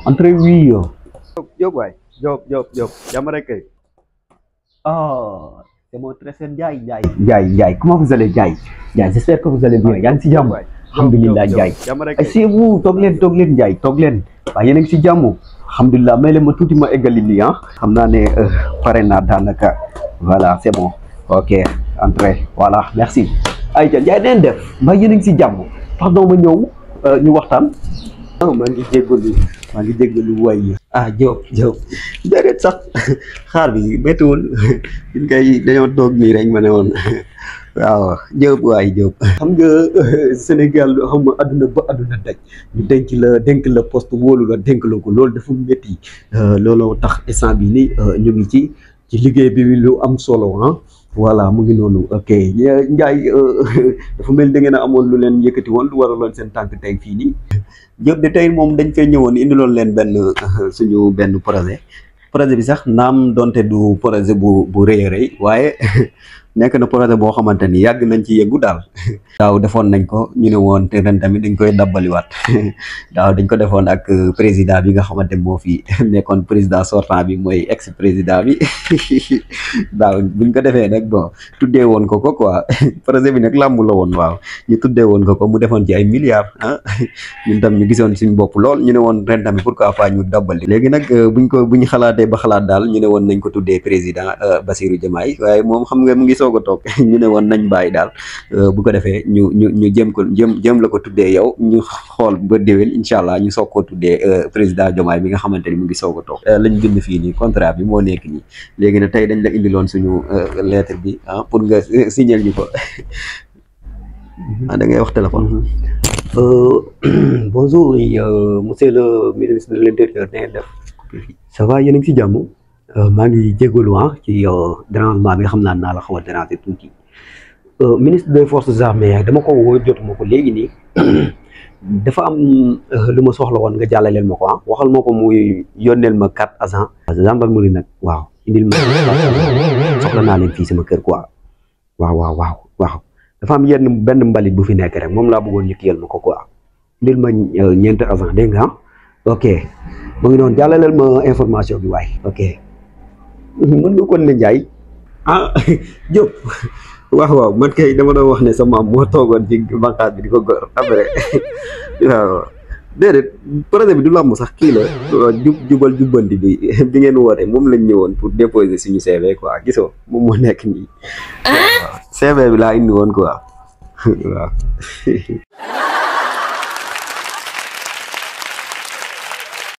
Entrez oui. Diop waay Diop jàmm rek kay. Oh, c'est mon très cher Ndiaye. Comment vous allez, Ndiaye? J'espère que vous allez bien. Yaa ngi si jàmm. Alhamdulillah Ndiaye. jàmm rek Ay kay. c'est vous, toog leen Ndiaye, toog leen. Waaw yéen a ngi si jàmm. Alhamdulillah, may leen ma tuuti ma eggali lii ah. Xam naa ne pare naa daanaka. Voilà, c'est bon. Ok, entrez. Voilà, merci. Ayca Ndiaye neen def. Mbaa yéen a ngi si jàmm. Pardon ma ñëw ñu waxtaan. Ah maa ngi jéggalu waay. Ah Diop déedéet sax xaar bi méttiwul ñun kay dañoo toog nii rek ma ne woon waaw Diop waay Diop. xam nga Sénégal xam nga àdduna ba àdduna daj ñu dénk la poste wóolu la dénk la ko loolu dafa métti looloo tax instant bi ni ñu ngi ci liggéey bi lu am solo ah. Voilà mu ngi noonu ok Ndiaye dafa mel da ngeen a amoon lu leen yëkkati woon lu waraloon seen tànk tey fii nii. Diop de tey moom dañ fay ñëwoon indiloon leen suñu benn projet bi sax naam donte du projet bu rëy a rëy waaye nekk na projet boo xamante ni yàgg nañ ci yëggu daal. daaw defoon nañ ko ñu ne woon te ren tamit dañ koy dabbaliwaat daaw dañ ko defoon ak président bi nga xamante moo fi nekkoon président sortant bi mooy ex président bi daaw buñ ko defee nag bon tuddee woon ko quoi projet bi nag làmb la woon waaw ñu tuddee woon ko mu defoon ci ay milliards ah ñun tam ñu gisoon suñu bopp lool ñu ne woon ren tamit pourquoi pas ñu dabbali. léegi nag buñ xalaatee ba xalaat daal ñu ne woon nañ ko tuddee président Bassirou Diomaye waaye moom xam nga mu ngi soog a toog ñu ne woon nañ bàyyi daal bu ko defee ñu jëm la ko tuddee yow ñu xool ba déwén incha allah ñu soog koo tuddee président Diomaye bi nga xamante ni mu ngi soog a toog lañ bind fii nii contrat bi moo nekk nii léegi nag tey dañ la indiloon suñu lettre bi ah pour nga signer ñu ko ah da ngay wax téléphone. Bonjour monsieur le ministre de l'intérieur na ngeen def ça va yéen a ngi si jàmm maa ngi jégalu ci dérangement bi nga xam naa la xaw a déranger tuuti. Ministre des forces armées dama ko woo jotuma ko léegi nii dafa am lu ma soxla woon nga jàllaleel ma ko waxal ma ko muy yónneel ma 4 agents gendarmerie nag waaw indil ma soxla naa leen fii sama kër quoi waaw dafa am benn mbalit bu fi nekk rek moom laa bëggoon ñu kiyal ma ko quoi indil ma ñeenti agents dégg nga ok mu ngi noonu jàllaleel ma information bi waay ok mën nga kon ne Ndiaye Diop waaw man kay dama doon wax ne sa maam moo toogoon ci bànqaas bi di ko gor après waaw déedéet projet bi du làmb sax kii la jubbanti bi ngeen woote moom lañ ñëwoon pour déposer suñu CV quoi gisoo moom moo nekk nii waaw CV bi laa indi woon quoi waaw